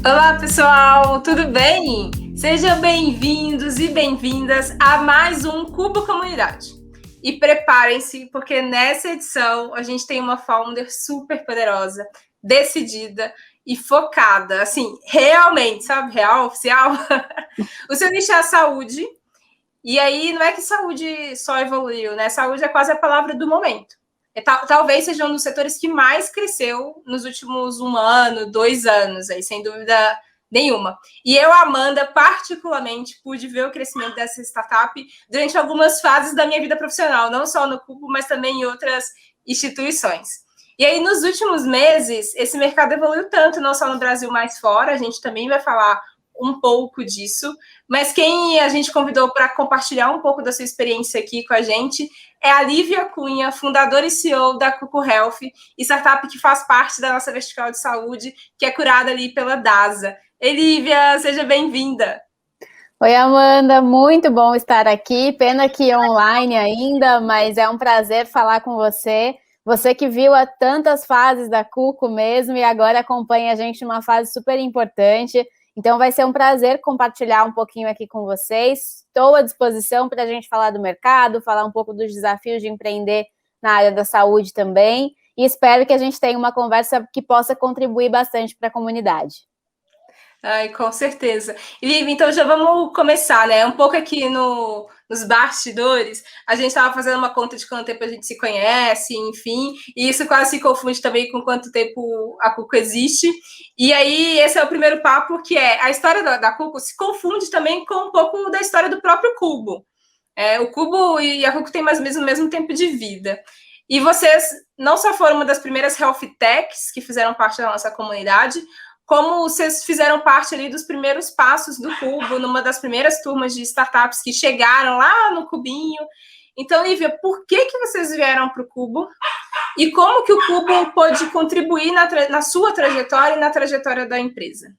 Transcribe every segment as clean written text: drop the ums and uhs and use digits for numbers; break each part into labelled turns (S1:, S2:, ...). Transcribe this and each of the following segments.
S1: Olá, pessoal, tudo bem? Sejam bem-vindos e bem-vindas a mais um Cubo Comunidade. E preparem-se, porque nessa edição a gente tem uma founder super poderosa, decidida e focada, assim, realmente, sabe? Real, oficial. O seu nicho é a saúde. E aí não é que saúde só evoluiu, né? Saúde é quase a palavra do momento. Talvez seja um dos setores que mais cresceu nos últimos 1 ano, 2 anos, aí, sem dúvida nenhuma. E eu, Amanda, particularmente, pude ver o crescimento dessa startup durante algumas fases da minha vida profissional, não só no Cubo, mas também em outras instituições. E aí, nos últimos meses, esse mercado evoluiu tanto, não só no Brasil, mas fora. A gente também vai falar um pouco disso, mas quem a gente convidou para compartilhar um pouco da sua experiência aqui com a gente é a Lívia Cunha, fundadora e CEO da Cuco Health, startup que faz parte da nossa vertical de saúde, que é curada ali pela DASA. Ei, Lívia, seja bem-vinda.
S2: Oi, Amanda, muito bom estar aqui. Pena que online ainda, mas é um prazer falar com você. Você que viu a tantas fases da Cuco mesmo e agora acompanha a gente numa fase super importante. Então vai ser um prazer compartilhar um pouquinho aqui com vocês. Estou à disposição para a gente falar do mercado, falar um pouco dos desafios de empreender na área da saúde também. E espero que a gente tenha uma conversa que possa contribuir bastante para a comunidade.
S1: Ai, com certeza. E, Lívia, então já vamos começar, né? Um pouco aqui nos bastidores, a gente estava fazendo uma conta de quanto tempo a gente se conhece, enfim, e isso quase se confunde também com quanto tempo a Cuco existe. E aí, esse é o primeiro papo, que é a história da Cuco se confunde também com um pouco da história do próprio Cubo. O Cubo e a Cuco têm mais ou menos o mesmo tempo de vida. E vocês não só foram uma das primeiras health techs que fizeram parte da nossa comunidade, como vocês fizeram parte ali dos primeiros passos do Cubo, numa das primeiras turmas de startups que chegaram lá no Cubinho. Então, Lívia, por que vocês vieram para o Cubo? E como que o Cubo pode contribuir na sua trajetória e na trajetória da empresa?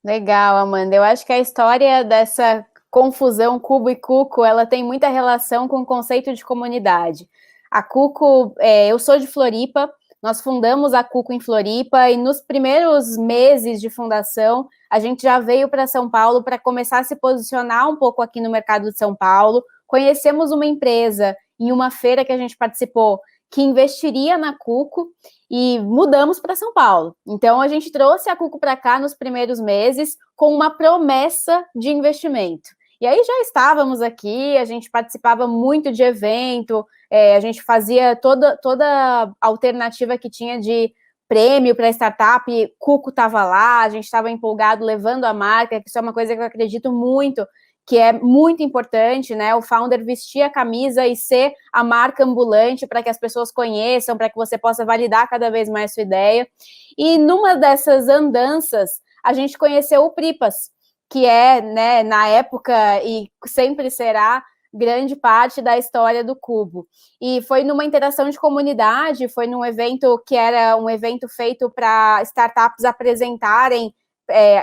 S2: Legal, Amanda. Eu acho que a história dessa confusão Cubo e Cuco, ela tem muita relação com o conceito de comunidade. A Cuco, eu sou de Floripa, nós fundamos a Cuco em Floripa e nos primeiros meses de fundação, a gente já veio para São Paulo para começar a se posicionar um pouco aqui no mercado de São Paulo. Conhecemos uma empresa em uma feira que a gente participou que investiria na Cuco e mudamos para São Paulo. Então, a gente trouxe a Cuco para cá nos primeiros meses com uma promessa de investimento. E aí já estávamos aqui, a gente participava muito de evento, a gente fazia toda alternativa que tinha de prêmio para startup, Cuco estava lá, a gente estava empolgado levando a marca, que isso é uma coisa que eu acredito muito, que é muito importante, né? O founder vestir a camisa e ser a marca ambulante para que as pessoas conheçam, para que você possa validar cada vez mais sua ideia. E numa dessas andanças, a gente conheceu o Pripas, que é, né, na época e sempre será grande parte da história do Cubo. E foi numa interação de comunidade, foi num evento que era um evento feito para startups apresentarem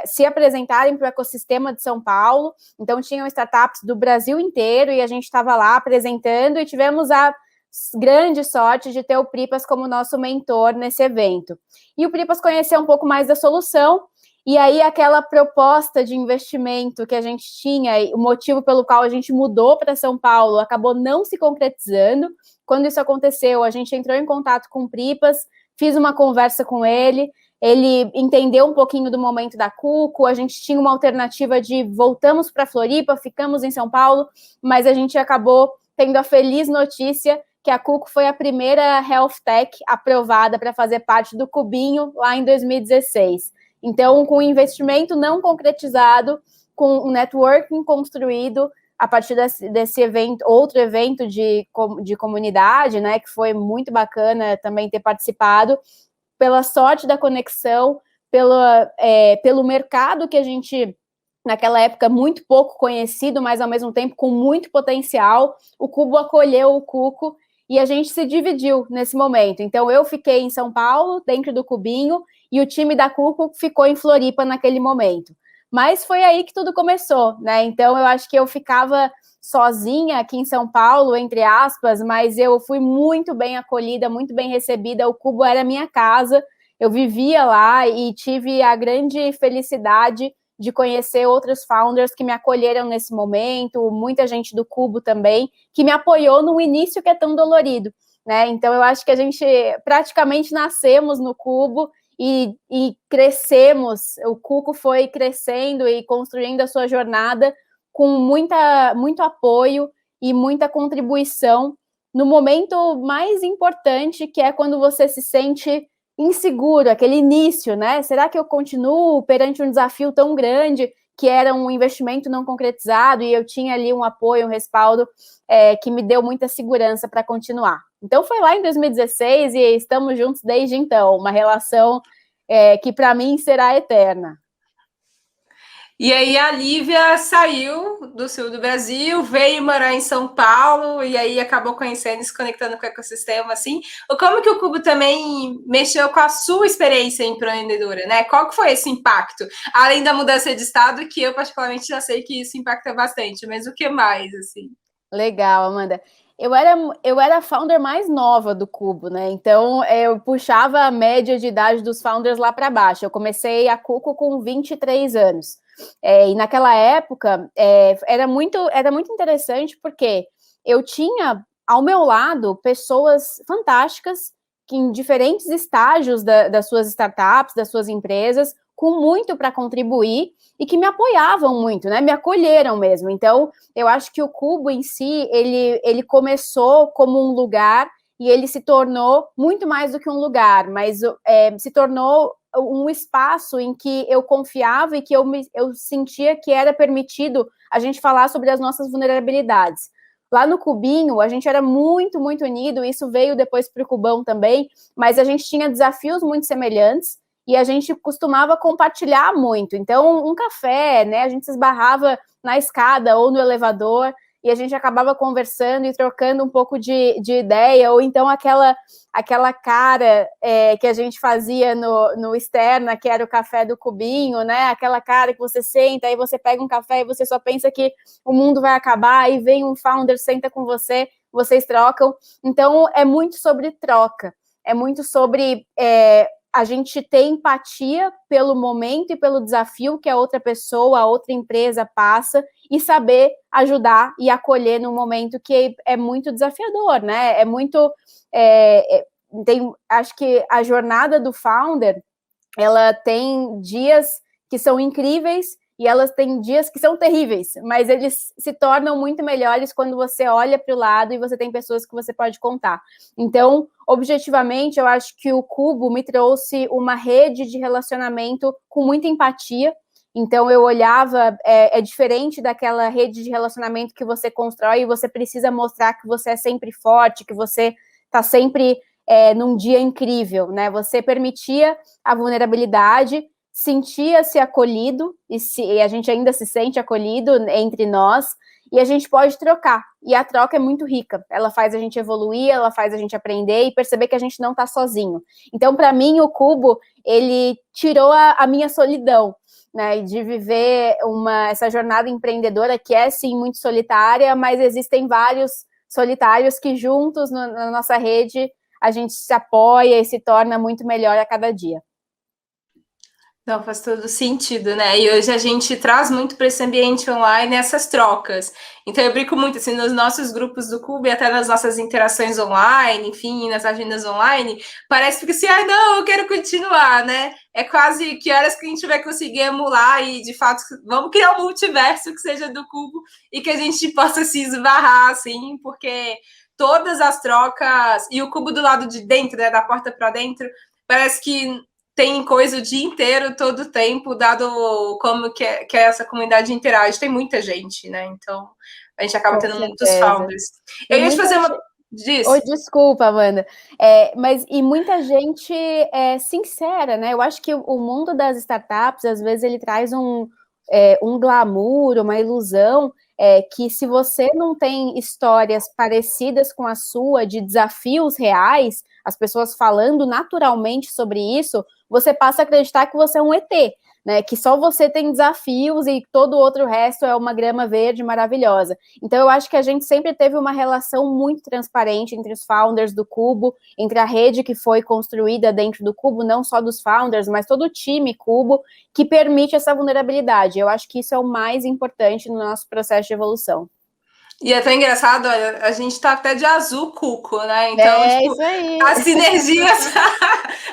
S2: se apresentarem para o ecossistema de São Paulo. Então, tinham startups do Brasil inteiro e a gente estava lá apresentando e tivemos a grande sorte de ter o Pripas como nosso mentor nesse evento. E o Pripas conheceu um pouco mais da solução e aí aquela proposta de investimento que a gente tinha, o motivo pelo qual a gente mudou para São Paulo, acabou não se concretizando. Quando isso aconteceu, a gente entrou em contato com o Pripas, fiz uma conversa com ele entendeu um pouquinho do momento da Cuco, a gente tinha uma alternativa de voltamos para Floripa, ficamos em São Paulo, mas a gente acabou tendo a feliz notícia que a Cuco foi a primeira health tech aprovada para fazer parte do Cubinho lá em 2016. Então, com investimento não concretizado, com um networking construído a partir desse evento, outro evento de comunidade, né, que foi muito bacana também ter participado, pela sorte da conexão, pelo mercado que a gente, naquela época, muito pouco conhecido, mas ao mesmo tempo com muito potencial, o Cubo acolheu o Cuco e a gente se dividiu nesse momento. Então, eu fiquei em São Paulo, dentro do Cubinho, e o time da Cuco ficou em Floripa naquele momento. Mas foi aí que tudo começou, né? Então, eu acho que eu ficava sozinha aqui em São Paulo, entre aspas, mas eu fui muito bem acolhida, muito bem recebida, o Cubo era minha casa, eu vivia lá e tive a grande felicidade de conhecer outros founders que me acolheram nesse momento, muita gente do Cubo também, que me apoiou no início que é tão dolorido, né? Então, eu acho que a gente praticamente nascemos no Cubo e crescemos, o Cuco foi crescendo e construindo a sua jornada com muito apoio e muita contribuição no momento mais importante, que é quando você se sente inseguro, aquele início, né? Será que eu continuo perante um desafio tão grande, que era um investimento não concretizado, e eu tinha ali um apoio, um respaldo que me deu muita segurança para continuar. Então, foi lá em 2016 e estamos juntos desde então, uma relação que para mim será eterna.
S1: E aí a Lívia saiu do sul do Brasil, veio morar em São Paulo e aí acabou conhecendo e se conectando com o ecossistema, assim. Como que o Cubo também mexeu com a sua experiência empreendedora, né? Qual que foi esse impacto? Além da mudança de estado, que eu particularmente já sei que isso impacta bastante, mas o que mais, assim?
S2: Legal, Amanda. Eu era a founder mais nova do Cubo, né? Então, eu puxava a média de idade dos founders lá para baixo. Eu comecei a Cuco com 23 anos. E naquela época, era muito interessante, porque eu tinha ao meu lado pessoas fantásticas que em diferentes estágios das suas startups, das suas empresas, com muito para contribuir e que me apoiavam muito, né? Me acolheram mesmo. Então, eu acho que o Cubo em si, ele começou como um lugar e ele se tornou muito mais do que um lugar, mas se tornou um espaço em que eu confiava e que eu sentia que era permitido a gente falar sobre as nossas vulnerabilidades. Lá no Cubinho, a gente era muito, muito unido, isso veio depois para o Cubão também, mas a gente tinha desafios muito semelhantes e a gente costumava compartilhar muito. Então, um café, né, a gente se esbarrava na escada ou no elevador e a gente acabava conversando e trocando um pouco de ideia, ou então aquela cara que a gente fazia no Externa, que era o café do Cubinho, né? Aquela cara que você senta, aí você pega um café e você só pensa que o mundo vai acabar, aí vem um founder, senta com você, vocês trocam. Então, é muito sobre troca, é muito sobre a gente ter empatia pelo momento e pelo desafio que a outra pessoa, a outra empresa passa e saber ajudar e acolher num momento que é muito desafiador, né? Acho que a jornada do founder, ela tem dias que são incríveis e elas têm dias que são terríveis, mas eles se tornam muito melhores quando você olha para o lado e você tem pessoas que você pode contar. Então, objetivamente, eu acho que o Cubo me trouxe uma rede de relacionamento com muita empatia. Então, eu olhava, é diferente daquela rede de relacionamento que você constrói e você precisa mostrar que você é sempre forte, que você está sempre num dia incrível, né? Você permitia a vulnerabilidade, sentia-se acolhido, e a gente ainda se sente acolhido entre nós, e a gente pode trocar, e a troca é muito rica, ela faz a gente evoluir, ela faz a gente aprender e perceber que a gente não está sozinho. Então, para mim, o Cubo, ele tirou a minha solidão, né, de viver essa jornada empreendedora que é, sim, muito solitária, mas existem vários solitários que juntos na nossa rede a gente se apoia e se torna muito melhor a cada dia.
S1: Não, faz todo sentido, né? E hoje a gente traz muito para esse ambiente online essas trocas. Então eu brinco muito assim nos nossos grupos do Cubo e até nas nossas interações online, enfim, nas agendas online, parece que assim, não, eu quero continuar, né? É quase que horas que a gente vai conseguir emular e de fato vamos criar um multiverso que seja do Cubo e que a gente possa se esbarrar, assim, porque todas as trocas e o Cubo do lado de dentro, né, da porta para dentro, parece que tem coisa o dia inteiro, todo o tempo, dado como que essa comunidade interage. Tem muita gente, né? Então, a gente acaba tendo muitos founders. Eu ia te fazer uma...
S2: Oh, desculpa, Amanda. Mas muita gente sincera, né? Eu acho que o mundo das startups, às vezes, ele traz um glamour, uma ilusão, que se você não tem histórias parecidas com a sua, de desafios reais, as pessoas falando naturalmente sobre isso, você passa a acreditar que você é um ET, né? Que só você tem desafios e todo o outro resto é uma grama verde maravilhosa. Então, eu acho que a gente sempre teve uma relação muito transparente entre os founders do Cubo, entre a rede que foi construída dentro do Cubo, não só dos founders, mas todo o time Cubo, que permite essa vulnerabilidade. Eu acho que isso é o mais importante no nosso processo de evolução.
S1: E é tão engraçado, olha, a gente tá até de azul cuco, né? Então,
S2: É
S1: tipo,
S2: isso aí.
S1: as sinergias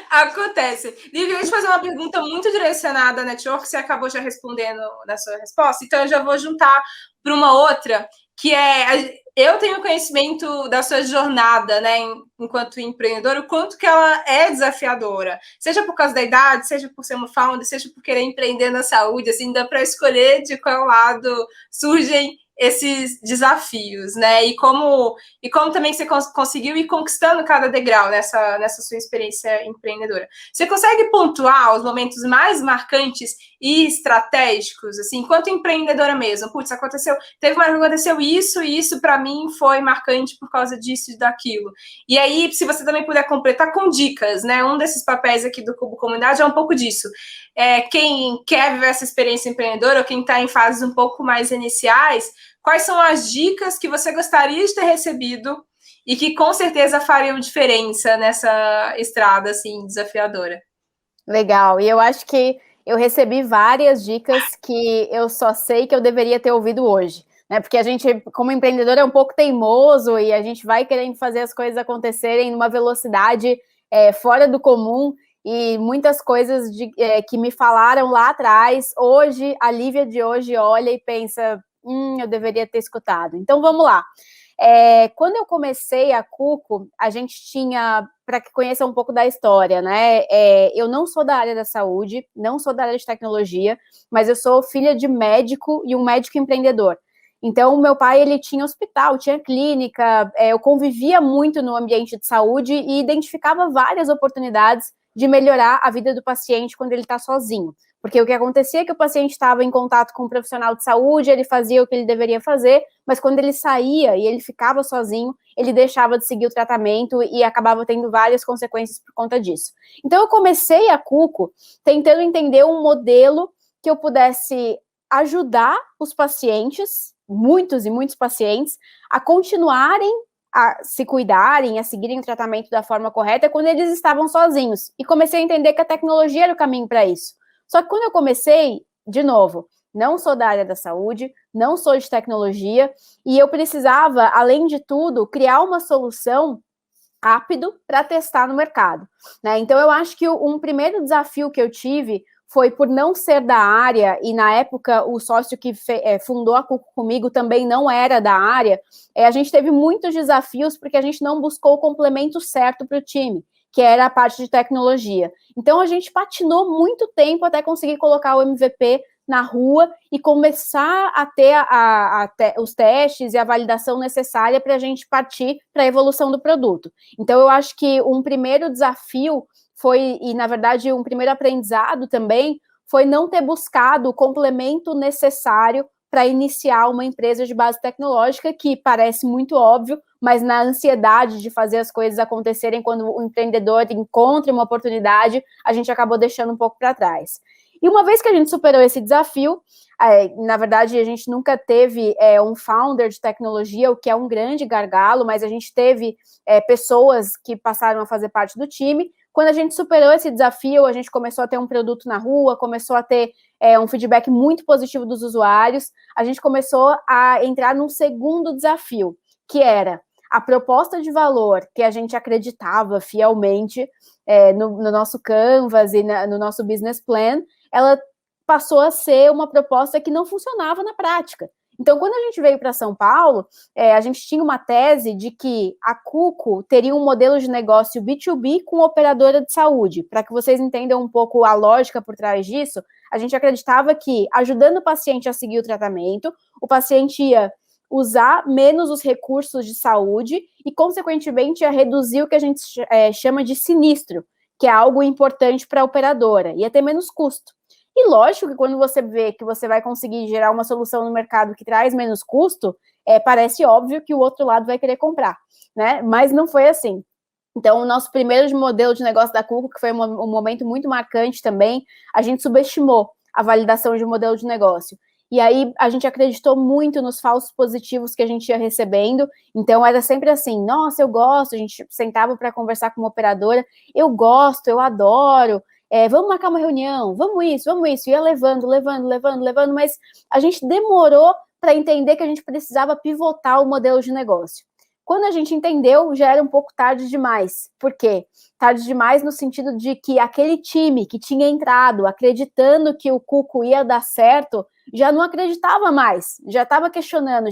S1: acontecem. Lívia, eu vou te fazer uma pergunta muito direcionada à network, você acabou já respondendo na sua resposta, então eu já vou juntar para uma outra, que é, eu tenho conhecimento da sua jornada, né, enquanto empreendedora, o quanto que ela é desafiadora, seja por causa da idade, seja por ser uma founder, seja por querer empreender na saúde, assim, dá para escolher de qual lado surgem esses desafios, né? E como também você conseguiu ir conquistando cada degrau nessa sua experiência empreendedora. Você consegue pontuar os momentos mais marcantes e estratégicos, assim, enquanto empreendedora mesmo? Putz, teve uma hora que aconteceu isso, e isso para mim foi marcante por causa disso e daquilo. E aí, se você também puder completar com dicas, né? Um desses papéis aqui do Cubo Comunidade é um pouco disso. Quem quer viver essa experiência empreendedora, ou quem está em fases um pouco mais iniciais, quais são as dicas que você gostaria de ter recebido e que com certeza fariam diferença nessa estrada assim desafiadora?
S2: Legal. E eu acho que eu recebi várias dicas que eu só sei que eu deveria ter ouvido hoje, né? Porque a gente, como empreendedor, é um pouco teimoso e a gente vai querendo fazer as coisas acontecerem numa velocidade fora do comum. E muitas coisas que me falaram lá atrás, hoje, a Lívia de hoje olha e pensa, eu deveria ter escutado. Então, vamos lá. Quando eu comecei a Cuco, a gente tinha, para que conheça um pouco da história, né? Eu não sou da área da saúde, não sou da área de tecnologia, mas eu sou filha de médico e um médico empreendedor. Então, o meu pai, ele tinha hospital, tinha clínica, eu convivia muito no ambiente de saúde e identificava várias oportunidades de melhorar a vida do paciente quando ele está sozinho. Porque o que acontecia é que o paciente estava em contato com um profissional de saúde, ele fazia o que ele deveria fazer, mas quando ele saía e ele ficava sozinho, ele deixava de seguir o tratamento e acabava tendo várias consequências por conta disso. Então, eu comecei a Cuco tentando entender um modelo que eu pudesse ajudar os pacientes, muitos e muitos pacientes, a continuarem a se cuidarem, a seguirem o tratamento da forma correta quando eles estavam sozinhos. E comecei a entender que a tecnologia era o caminho para isso. Só que quando eu comecei, de novo, não sou da área da saúde, não sou de tecnologia, e eu precisava, além de tudo, criar uma solução rápido para testar no mercado, né? Então, eu acho que um primeiro desafio que eu tive foi por não ser da área, e na época o sócio que fundou a Cuco comigo também não era da área, a gente teve muitos desafios porque a gente não buscou o complemento certo para o time, que era a parte de tecnologia. Então, a gente patinou muito tempo até conseguir colocar o MVP na rua e começar a ter os testes e a validação necessária para a gente partir para a evolução do produto. Então, eu acho que um primeiro desafio foi, e na verdade um primeiro aprendizado também, foi não ter buscado o complemento necessário para iniciar uma empresa de base tecnológica, que parece muito óbvio, mas na ansiedade de fazer as coisas acontecerem quando o empreendedor encontra uma oportunidade, a gente acabou deixando um pouco para trás. E uma vez que a gente superou esse desafio, na verdade, a gente nunca teve um founder de tecnologia, o que é um grande gargalo, mas a gente teve pessoas que passaram a fazer parte do time. Quando a gente superou esse desafio, a gente começou a ter um produto na rua, começou a ter um feedback muito positivo dos usuários, a gente começou a entrar num segundo desafio, que era a proposta de valor que a gente acreditava fielmente no nosso Canvas e no nosso business plan, ela passou a ser uma proposta que não funcionava na prática. Então, quando a gente veio para São Paulo, a gente tinha uma tese de que a Cuco teria um modelo de negócio B2B com operadora de saúde. Para que vocês entendam um pouco a lógica por trás disso, a gente acreditava que, ajudando o paciente a seguir o tratamento, o paciente ia usar menos os recursos de saúde e, consequentemente, ia reduzir o que a gente chama de sinistro, que é algo importante para a operadora, ia ter menos custo. E lógico que quando você vê que você vai conseguir gerar uma solução no mercado que traz menos custo, parece óbvio que o outro lado vai querer comprar, né? Mas não foi assim. Então, o nosso primeiro modelo de negócio da Cuco, que foi um momento muito marcante também, a gente subestimou a validação de um modelo de negócio. E aí, a gente acreditou muito nos falsos positivos que a gente ia recebendo. Então, era sempre assim, nossa, eu gosto. A gente sentava para conversar com uma operadora, eu gosto, eu adoro. Vamos marcar uma reunião, vamos isso. Ia levando, mas a gente demorou para entender que a gente precisava pivotar o modelo de negócio. Quando a gente entendeu, já era um pouco tarde demais. Por quê? Tarde demais no sentido de que aquele time que tinha entrado acreditando que o Cuco ia dar certo, já não acreditava mais, já estava questionando,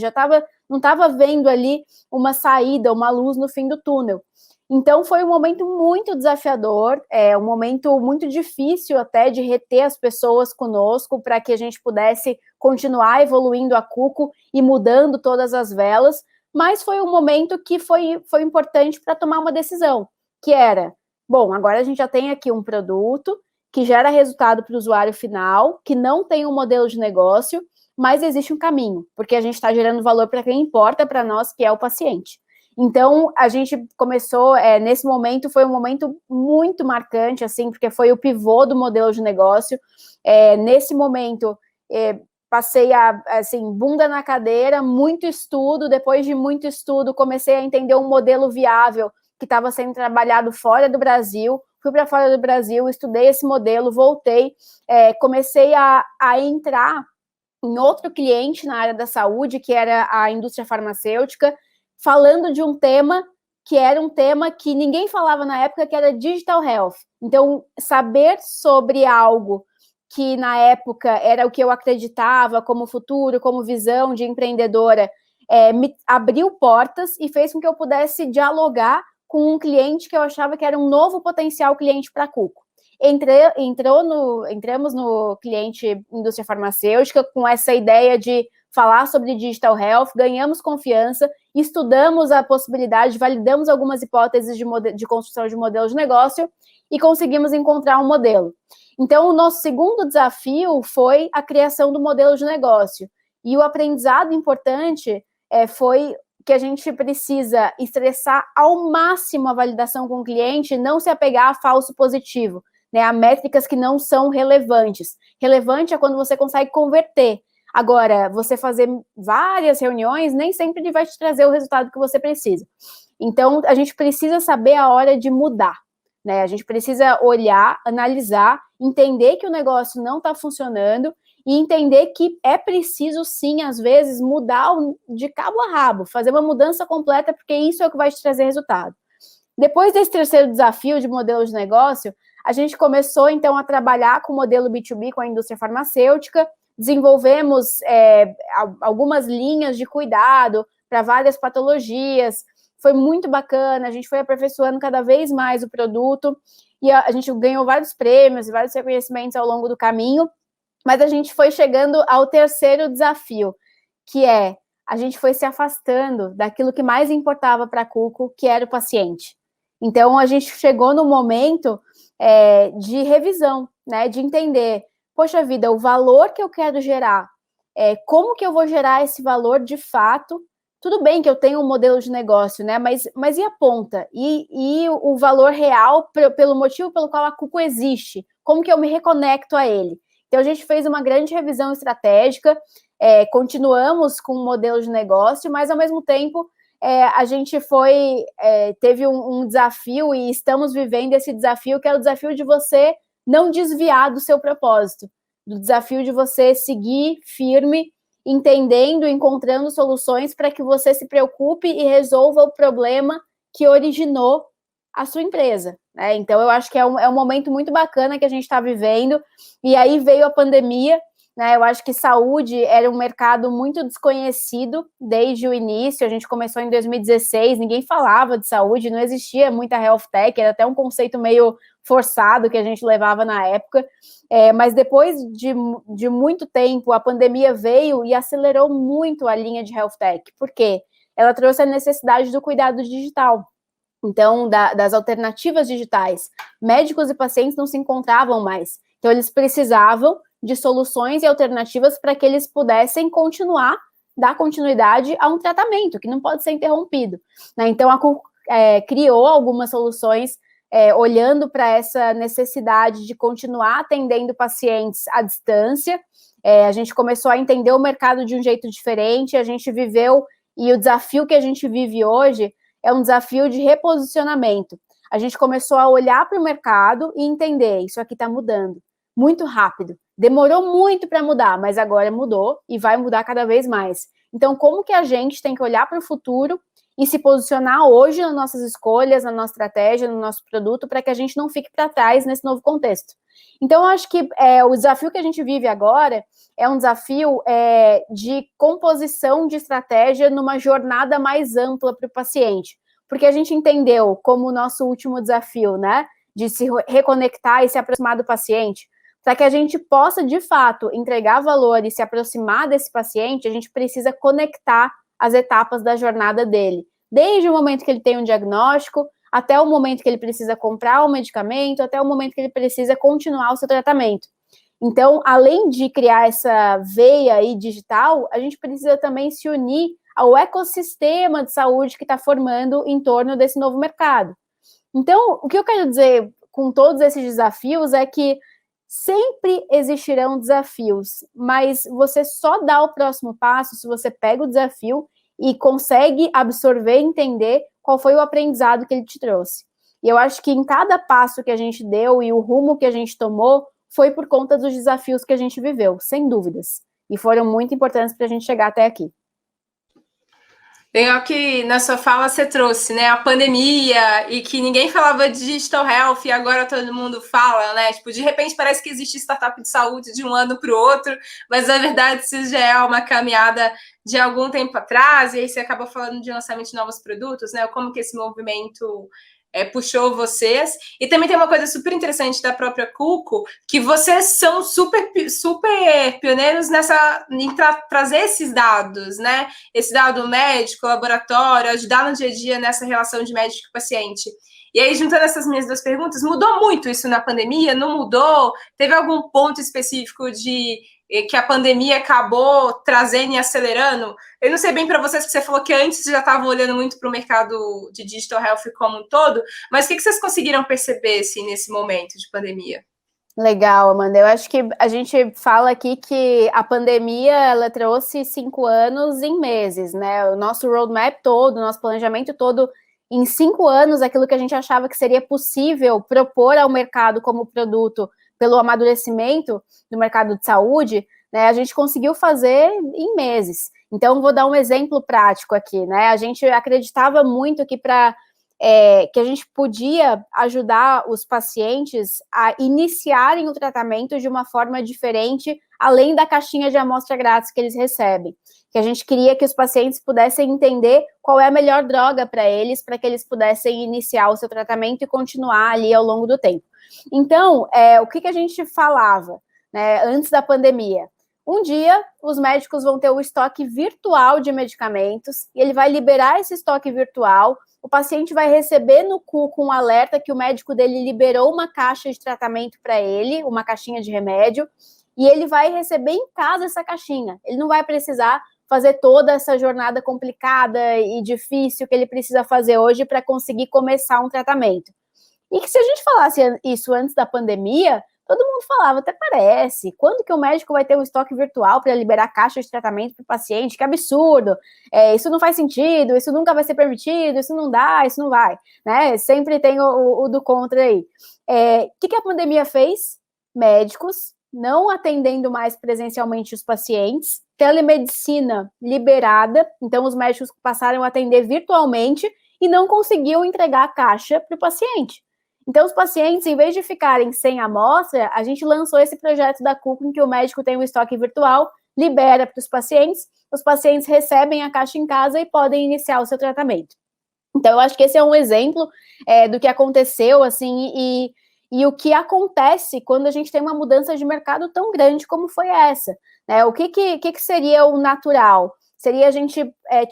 S2: não estava vendo ali uma saída, uma luz no fim do túnel. Então, foi um momento muito desafiador, um momento muito difícil até de reter as pessoas conosco para que a gente pudesse continuar evoluindo a Cuco e mudando todas as velas, mas foi um momento que foi importante para tomar uma decisão, que era, bom, agora a gente já tem aqui um produto que gera resultado para o usuário final, que não tem um modelo de negócio, mas existe um caminho, porque a gente está gerando valor para quem importa para nós, que é o paciente. Então, a gente começou, nesse momento, foi um momento muito marcante, assim, porque foi o pivô do modelo de negócio. Nesse momento, passei assim, bunda na cadeira, muito estudo, depois de muito estudo, comecei a entender um modelo viável que estava sendo trabalhado fora do Brasil, fui para fora do Brasil, estudei esse modelo, voltei, comecei a entrar em outro cliente na área da saúde, que era a indústria farmacêutica, falando de um tema que era um tema que ninguém falava na época, que era Digital Health. Então, saber sobre algo que na época era o que eu acreditava como futuro, como visão de empreendedora, me abriu portas e fez com que eu pudesse dialogar com um cliente que eu achava que era um novo potencial cliente para a Cuco. Entramos no cliente indústria farmacêutica com essa ideia de falar sobre Digital Health, ganhamos confiança, estudamos a possibilidade, validamos algumas hipóteses de construção de modelo de negócio e conseguimos encontrar um modelo. Então, o nosso segundo desafio foi a criação do modelo de negócio. E o aprendizado importante foi que a gente precisa estressar ao máximo a validação com o cliente, não se apegar a falso positivo, né, a métricas que não são relevantes. Relevante é quando você consegue converter. Agora, você fazer várias reuniões nem sempre vai te trazer o resultado que você precisa. Então, a gente precisa saber a hora de mudar, né? A gente precisa olhar, analisar, entender que o negócio não está funcionando e entender que é preciso, sim, às vezes, mudar de cabo a rabo, fazer uma mudança completa, porque isso é o que vai te trazer resultado. Depois desse terceiro desafio de modelo de negócio, a gente começou, então, a trabalhar com o modelo B2B com a indústria farmacêutica, desenvolvemos algumas linhas de cuidado para várias patologias, foi muito bacana, a gente foi aperfeiçoando cada vez mais o produto, e a gente ganhou vários prêmios e vários reconhecimentos ao longo do caminho, mas a gente foi chegando ao terceiro desafio, que a gente foi se afastando daquilo que mais importava para a Cuco, que era o paciente. Então, a gente chegou no momento de revisão, né, de entender, poxa vida, o valor que eu quero gerar, como que eu vou gerar esse valor de fato? Tudo bem que eu tenho um modelo de negócio, né, mas e a ponta? E o valor real pelo motivo pelo qual a Cuco existe? Como que eu me reconecto a ele? Então, a gente fez uma grande revisão estratégica, continuamos com o modelo de negócio, mas, ao mesmo tempo, a gente teve um desafio e estamos vivendo esse desafio, que é o desafio de você não desviar do seu propósito, do desafio de você seguir firme, entendendo, encontrando soluções para que você se preocupe e resolva o problema que originou a sua empresa, né? Então, eu acho que é um momento muito bacana que a gente está vivendo, e aí veio a pandemia, né? Eu acho que saúde era um mercado muito desconhecido desde o início. A gente começou em 2016, ninguém falava de saúde, não existia muita health tech, era até um conceito meio forçado que a gente levava na época, mas depois de muito tempo, a pandemia veio e acelerou muito a linha de health tech. Por quê? Ela trouxe a necessidade do cuidado digital. Então, das alternativas digitais. Médicos e pacientes não se encontravam mais. Então, eles precisavam de soluções e alternativas para que eles pudessem dar continuidade a um tratamento que não pode ser interrompido, né? Então, a Cuco criou algumas soluções olhando para essa necessidade de continuar atendendo pacientes à distância. A gente começou a entender o mercado de um jeito diferente, a gente viveu, e o desafio que a gente vive hoje é um desafio de reposicionamento. A gente começou a olhar para o mercado e entender, isso aqui está mudando muito rápido. Demorou muito para mudar, mas agora mudou e vai mudar cada vez mais. Então, como que a gente tem que olhar para o futuro e se posicionar hoje nas nossas escolhas, na nossa estratégia, no nosso produto, para que a gente não fique para trás nesse novo contexto? Então, eu acho que o desafio que a gente vive agora é um desafio de composição de estratégia numa jornada mais ampla para o paciente, porque a gente entendeu como o nosso último desafio, né, de se reconectar e se aproximar do paciente. Para que a gente possa, de fato, entregar valor e se aproximar desse paciente, a gente precisa conectar as etapas da jornada dele. Desde o momento que ele tem um diagnóstico, até o momento que ele precisa comprar o medicamento, até o momento que ele precisa continuar o seu tratamento. Então, além de criar essa veia aí digital, a gente precisa também se unir ao ecossistema de saúde que está formando em torno desse novo mercado. Então, o que eu quero dizer com todos esses desafios é que sempre existirão desafios, mas você só dá o próximo passo se você pega o desafio e consegue absorver e entender qual foi o aprendizado que ele te trouxe. E eu acho que em cada passo que a gente deu e o rumo que a gente tomou foi por conta dos desafios que a gente viveu, sem dúvidas. E foram muito importantes para a gente chegar até aqui.
S1: Legal que na sua fala você trouxe, né, a pandemia e que ninguém falava de digital health e agora todo mundo fala, né? Tipo, de repente parece que existe startup de saúde de um ano para o outro, mas na verdade isso já é uma caminhada de algum tempo atrás, e aí você acaba falando de lançamento de novos produtos, né? Como que esse movimento puxou vocês. E também tem uma coisa super interessante da própria Cuco, que vocês são super pioneiros em trazer esses dados, né? Esse dado médico, laboratório, ajudar no dia a dia nessa relação de médico e paciente. E aí, juntando essas minhas duas perguntas, mudou muito isso na pandemia? Não mudou? Teve algum ponto específico que a pandemia acabou trazendo e acelerando? Eu não sei bem para vocês, que você falou que antes já estavam olhando muito para o mercado de digital health como um todo, mas o que vocês conseguiram perceber assim, nesse momento de pandemia?
S2: Legal, Amanda. Eu acho que a gente fala aqui que a pandemia ela trouxe 5 anos em meses, né? O nosso roadmap todo, o nosso planejamento todo, em 5 anos, aquilo que a gente achava que seria possível propor ao mercado como produto pelo amadurecimento do mercado de saúde, né, a gente conseguiu fazer em meses. Então, vou dar um exemplo prático aqui, né? A gente acreditava muito que que a gente podia ajudar os pacientes a iniciarem o tratamento de uma forma diferente, além da caixinha de amostra grátis que eles recebem. Que a gente queria que os pacientes pudessem entender qual é a melhor droga para que eles pudessem iniciar o seu tratamento e continuar ali ao longo do tempo. Então, o que a gente falava, né, antes da pandemia? Um dia, os médicos vão ter o estoque virtual de medicamentos e ele vai liberar esse estoque virtual. O paciente vai receber no Cuco um alerta que o médico dele liberou uma caixa de tratamento para ele, uma caixinha de remédio, e ele vai receber em casa essa caixinha. Ele não vai precisar fazer toda essa jornada complicada e difícil que ele precisa fazer hoje para conseguir começar um tratamento. E que se a gente falasse isso antes da pandemia, todo mundo falava, até parece, quando que o médico vai ter um estoque virtual para liberar caixa de tratamento para o paciente? Que absurdo, isso não faz sentido, isso nunca vai ser permitido, isso não dá, isso não vai, né? Sempre tem o do contra aí. O que a pandemia fez? Médicos não atendendo mais presencialmente os pacientes, telemedicina liberada, então os médicos passaram a atender virtualmente e não conseguiam entregar a caixa para o paciente. Então, os pacientes, em vez de ficarem sem amostra, a gente lançou esse projeto da Cuco, em que o médico tem um estoque virtual, libera para os pacientes recebem a caixa em casa e podem iniciar o seu tratamento. Então, eu acho que esse é um exemplo do que aconteceu, assim, e o que acontece quando a gente tem uma mudança de mercado tão grande como foi essa, né? O que seria o natural? Seria a gente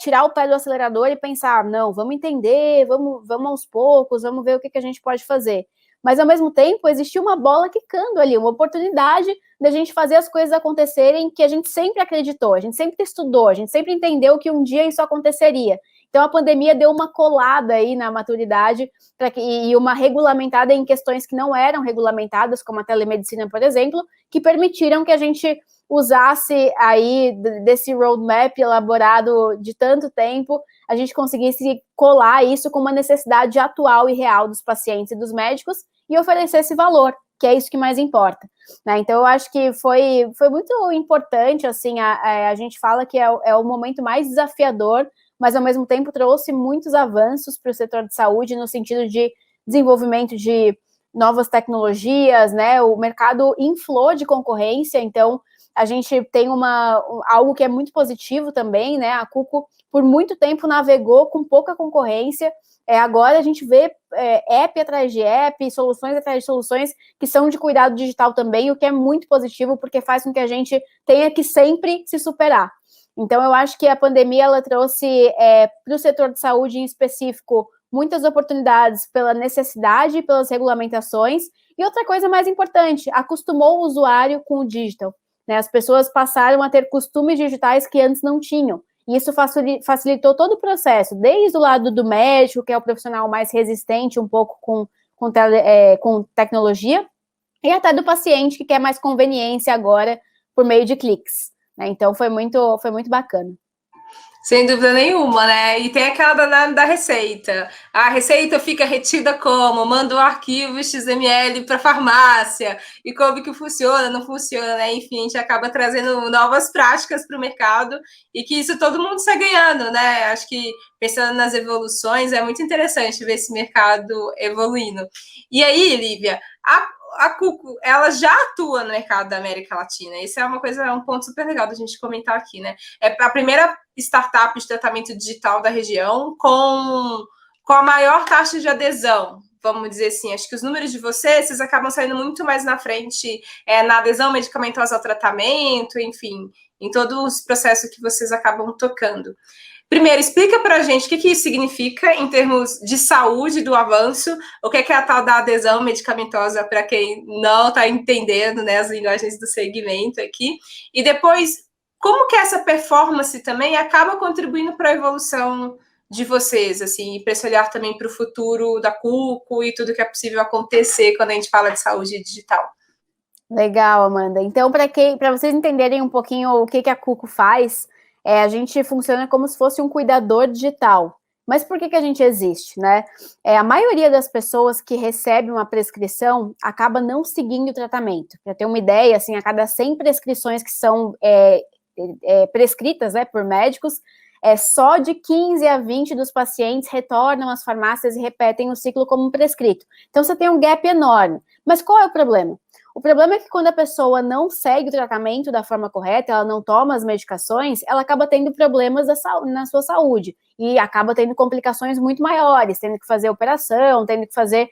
S2: tirar o pé do acelerador e pensar, não, vamos entender, vamos aos poucos, vamos ver o que a gente pode fazer. Mas, ao mesmo tempo, existia uma bola quicando ali, uma oportunidade da gente fazer as coisas acontecerem que a gente sempre acreditou, a gente sempre estudou, a gente sempre entendeu que um dia isso aconteceria, Então, a pandemia deu uma colada aí na maturidade e uma regulamentada em questões que não eram regulamentadas, como a telemedicina, por exemplo, que permitiram que a gente usasse aí desse roadmap elaborado de tanto tempo, a gente conseguisse colar isso com uma necessidade atual e real dos pacientes e dos médicos e oferecer esse valor, que é isso que mais importa, né? Então, eu acho que foi muito importante, assim, a gente fala que é o momento mais desafiador, mas, ao mesmo tempo, trouxe muitos avanços para o setor de saúde, no sentido de desenvolvimento de novas tecnologias, né? O mercado inflou de concorrência, então, a gente tem algo que é muito positivo também, né? A Cuco, por muito tempo, navegou com pouca concorrência. Agora a gente vê app atrás de app, soluções atrás de soluções que são de cuidado digital também, o que é muito positivo, porque faz com que a gente tenha que sempre se superar. Então, eu acho que a pandemia, ela trouxe para o setor de saúde em específico muitas oportunidades pela necessidade, pelas regulamentações, e outra coisa mais importante, acostumou o usuário com o digital, né? As pessoas passaram a ter costumes digitais que antes não tinham, e isso facilitou todo o processo, desde o lado do médico, que é o profissional mais resistente um pouco com tecnologia, e até do paciente, que quer mais conveniência agora por meio de cliques, né? Então, foi muito bacana.
S1: Sem dúvida nenhuma, né? E tem aquela da receita. A receita fica retida como? Manda o arquivo XML para a farmácia. E como que funciona, não funciona, né? Enfim, a gente acaba trazendo novas práticas para o mercado e que isso todo mundo está ganhando, né? Acho que pensando nas evoluções, é muito interessante ver esse mercado evoluindo. E aí, Lívia, a Cuco, ela já atua no mercado da América Latina. Isso é um ponto super legal da gente comentar aqui, né? É a primeira startup de tratamento digital da região com a maior taxa de adesão, vamos dizer assim. Acho que os números de vocês acabam saindo muito mais na frente na adesão medicamentosa ao tratamento, enfim, em todos os processos que vocês acabam tocando. Primeiro, explica para a gente o que isso significa em termos de saúde do avanço, o que é a tal da adesão medicamentosa para quem não está entendendo, né, as linguagens do segmento aqui, e depois, como que essa performance também acaba contribuindo para a evolução de vocês, assim, e para esse olhar também para o futuro da Cuco e tudo que é possível acontecer quando a gente fala de saúde digital.
S2: Legal, Amanda. Então, para vocês entenderem um pouquinho o que a Cuco faz, a gente funciona como se fosse um cuidador digital. Mas por que a gente existe, né? A maioria das pessoas que recebe uma prescrição acaba não seguindo o tratamento. Para ter uma ideia, assim, a cada 100 prescrições que são prescritas, né, por médicos, só de 15 a 20 dos pacientes retornam às farmácias e repetem o ciclo como prescrito. Então, você tem um gap enorme. Mas qual é o problema? O problema é que quando a pessoa não segue o tratamento da forma correta, ela não toma as medicações, ela acaba tendo problemas na sua saúde e acaba tendo complicações muito maiores, tendo que fazer operação, tendo que fazer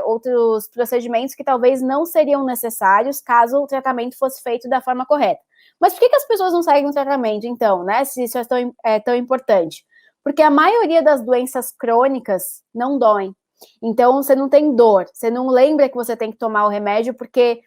S2: outros procedimentos que talvez não seriam necessários caso o tratamento fosse feito da forma correta. Mas por que as pessoas não seguem o tratamento, então, né? Se isso é tão importante? Porque a maioria das doenças crônicas não doem. Então, você não tem dor, você não lembra que você tem que tomar o remédio porque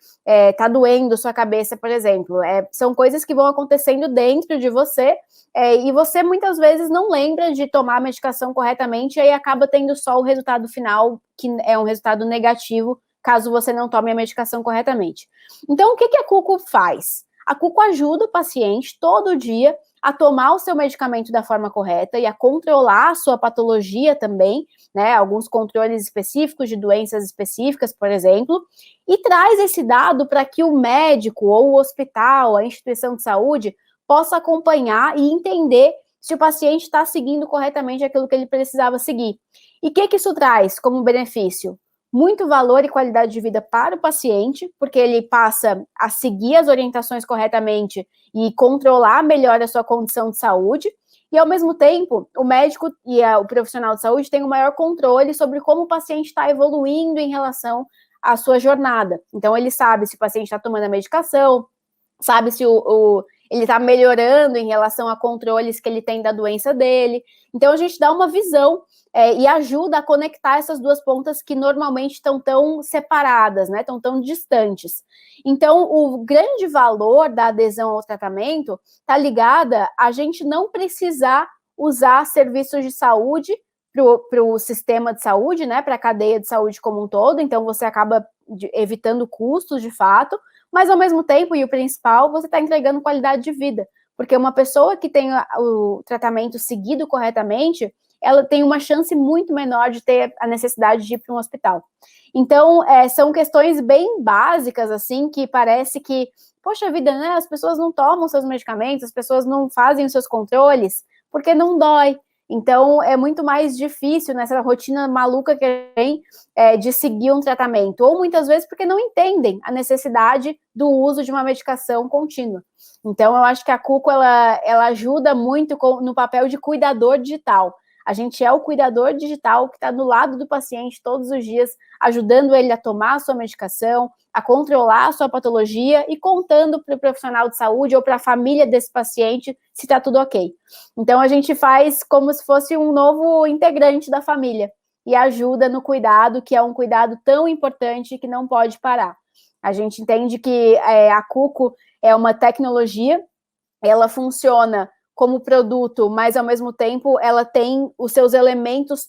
S2: tá doendo sua cabeça, por exemplo. São coisas que vão acontecendo dentro de você e você muitas vezes não lembra de tomar a medicação corretamente e aí acaba tendo só o resultado final, que é um resultado negativo, caso você não tome a medicação corretamente. Então, o que a Cuco faz? A Cuco ajuda o paciente todo dia a tomar o seu medicamento da forma correta e a controlar a sua patologia também, né, alguns controles específicos de doenças específicas, por exemplo, e traz esse dado para que o médico ou o hospital, a instituição de saúde, possa acompanhar e entender se o paciente está seguindo corretamente aquilo que ele precisava seguir. E o que isso traz como benefício? Muito valor e qualidade de vida para o paciente, porque ele passa a seguir as orientações corretamente e controlar melhor a sua condição de saúde, e ao mesmo tempo, o médico e o profissional de saúde têm o maior controle sobre como o paciente está evoluindo em relação à sua jornada. Então, ele sabe se o paciente está tomando a medicação, sabe se ele está melhorando em relação a controles que ele tem da doença dele. Então, a gente dá uma visão e ajuda a conectar essas duas pontas que normalmente estão tão separadas, né? Estão tão distantes. Então, o grande valor da adesão ao tratamento está ligada a gente não precisar usar serviços de saúde para o sistema de saúde, né, para a cadeia de saúde como um todo, então você acaba evitando custos de fato, mas ao mesmo tempo, e o principal, você está entregando qualidade de vida, porque uma pessoa que tem o tratamento seguido corretamente, ela tem uma chance muito menor de ter a necessidade de ir para um hospital. Então, são questões bem básicas, assim, que parece que, poxa vida, né, as pessoas não tomam seus medicamentos, as pessoas não fazem os seus controles, porque não dói. Então, é muito mais difícil nessa rotina maluca que tem de seguir um tratamento, ou muitas vezes porque não entendem a necessidade do uso de uma medicação contínua. Então, eu acho que a Cuco, ela ajuda muito no papel de cuidador digital. A gente é o cuidador digital que está do lado do paciente todos os dias, ajudando ele a tomar a sua medicação, a controlar a sua patologia e contando para o profissional de saúde ou para a família desse paciente se está tudo ok. Então, a gente faz como se fosse um novo integrante da família e ajuda no cuidado, que é um cuidado tão importante que não pode parar. A gente entende que a Cuco é uma tecnologia, ela funciona como produto, mas ao mesmo tempo ela tem os seus elementos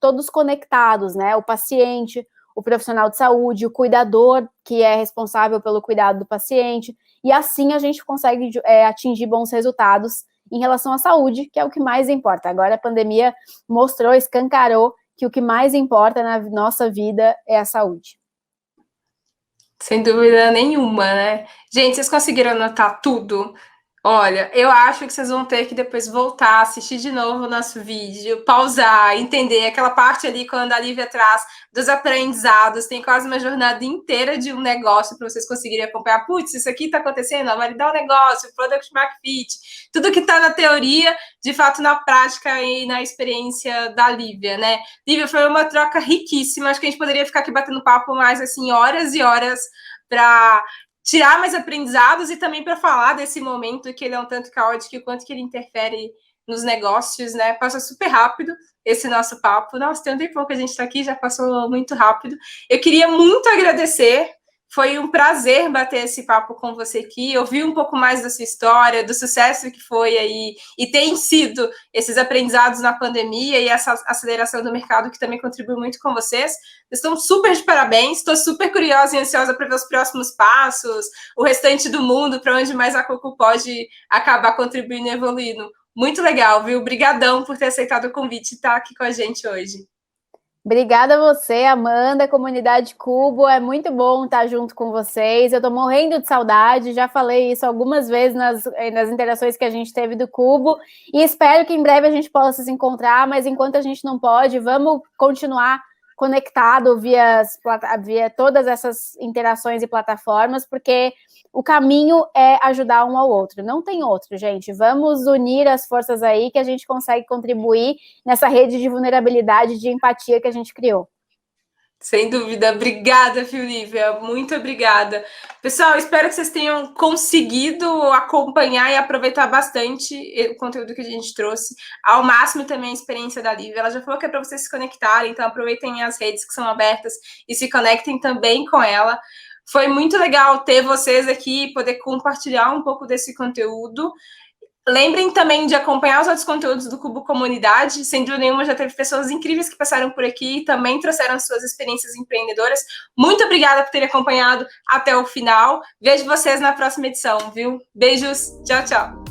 S2: todos conectados, né? O paciente, o profissional de saúde, o cuidador, que é responsável pelo cuidado do paciente, e assim a gente consegue atingir bons resultados em relação à saúde, que é o que mais importa. Agora a pandemia mostrou, escancarou que o que mais importa na nossa vida é a saúde.
S1: Sem dúvida nenhuma, né? Gente, vocês conseguiram anotar tudo? Olha, eu acho que vocês vão ter que depois voltar, assistir de novo o nosso vídeo, pausar, entender aquela parte ali quando a Lívia traz dos aprendizados, tem quase uma jornada inteira de um negócio para vocês conseguirem acompanhar. Putz, isso aqui está acontecendo, validar o negócio, Product Market Fit, tudo que está na teoria, de fato na prática e na experiência da Lívia, né? Lívia, foi uma troca riquíssima, acho que a gente poderia ficar aqui batendo papo mais, assim, horas e horas para tirar mais aprendizados e também para falar desse momento que ele é um tanto caótico e o quanto que ele interfere nos negócios, né? Passa super rápido esse nosso papo. Nossa, tem um tempo que a gente está aqui, já passou muito rápido. Eu queria muito agradecer. Foi um prazer bater esse papo com você aqui, ouvir um pouco mais da sua história, do sucesso que foi aí, e tem sido esses aprendizados na pandemia e essa aceleração do mercado que também contribui muito com vocês. Estão super de parabéns, estou super curiosa e ansiosa para ver os próximos passos, o restante do mundo, para onde mais a Cuco pode acabar contribuindo e evoluindo. Muito legal, viu? Obrigadão por ter aceitado o convite e estar aqui com a gente hoje.
S2: Obrigada a você, Amanda, comunidade Cubo, é muito bom estar junto com vocês, eu tô morrendo de saudade, já falei isso algumas vezes nas interações que a gente teve do Cubo, e espero que em breve a gente possa se encontrar, mas enquanto a gente não pode, vamos continuar conectado via todas essas interações e plataformas, porque o caminho é ajudar um ao outro, não tem outro, gente. Vamos unir as forças aí que a gente consegue contribuir nessa rede de vulnerabilidade, de empatia que a gente criou.
S1: Sem dúvida. Obrigada, Lívia. Muito obrigada. Pessoal, espero que vocês tenham conseguido acompanhar e aproveitar bastante o conteúdo que a gente trouxe. Ao máximo também a experiência da Lívia. Ela já falou que é para vocês se conectarem, então aproveitem as redes que são abertas e se conectem também com ela. Foi muito legal ter vocês aqui, poder compartilhar um pouco desse conteúdo. Lembrem também de acompanhar os outros conteúdos do Cubo Comunidade. Sem dúvida nenhuma, já teve pessoas incríveis que passaram por aqui e também trouxeram suas experiências empreendedoras. Muito obrigada por terem acompanhado até o final. Vejo vocês na próxima edição, viu? Beijos, tchau, tchau.